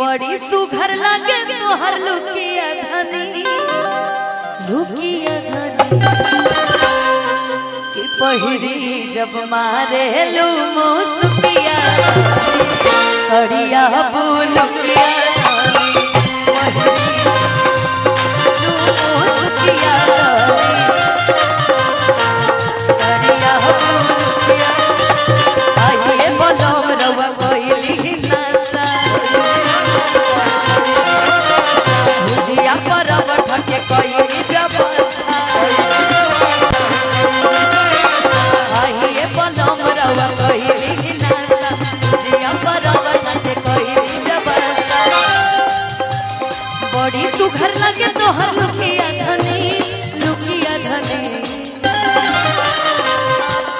बड़ी सुघर लगे तोहर लुकिया धनी कि पहिरी जब मारे लू मुसुकिया सड़िया बुलुकिया मुसुकिया सड़िया बुलुकिया आइए बोलो रवा कोई नासा भुजिया पर ठके कोई व्यवस्था आइए बोलो रवा कोई नासा भुजिया पर ठके कोई व्यवस्था बड़ी सुघर लगे तोहर लुकिया धनी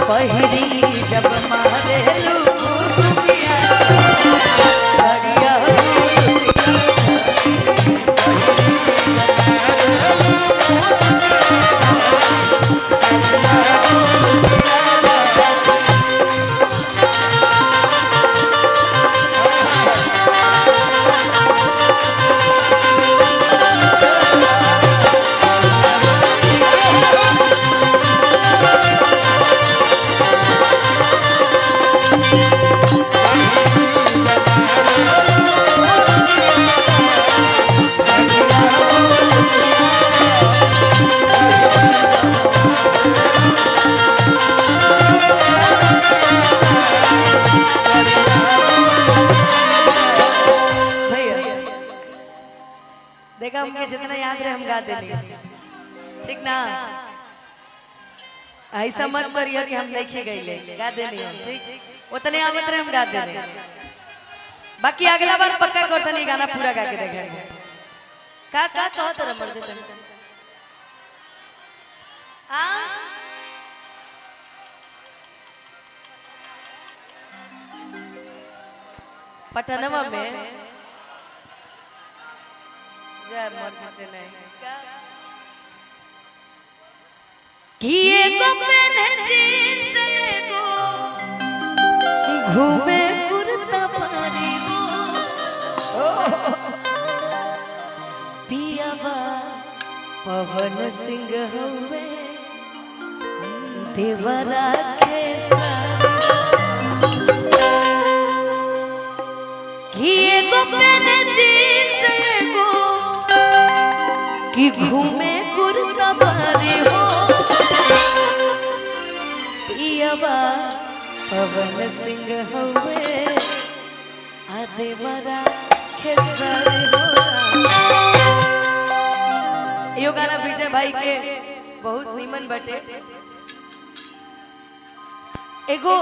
पहिरी जब मारे लुकिया देखा हमके जितना याद रहे हम गा देंगे ठीक ना ऐसा मत करिए कि हम लिखे गए गा देंगे ठीक उतने आवत रहे हम गा देंगे बाकी अगला बार पक्का करते नहीं गाना पूरा गा के देखेंगे का कहो तेरा मर्द पटनवा में किए को पहने जींस को घूमे कुर्ता पारी पियावा पवन सिंह हुए देवरा के किए को पहने जींस कि घूमे कुर्ता पारी हो पियावा पवन सिंह हुए आदेवरा खेसर हो यो गाना विजय भाई के बहुत नीमन बटे एगो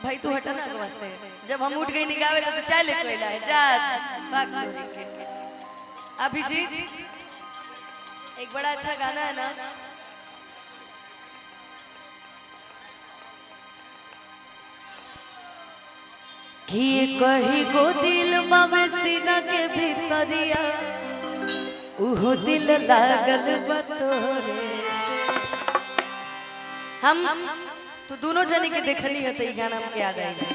भाई तू हटा ना अगवा से जब हम उठ गई निगावे तो चाय ले कोइला है जा भाग के अभी जी एक बड़ा अच्छा गाना है ना कि कही गो दिल मावे सीना के भीतरिया उहो दिल लागल बतोरे हम तो दोनों जने के देखनी है तो ये गाना में याद आएगा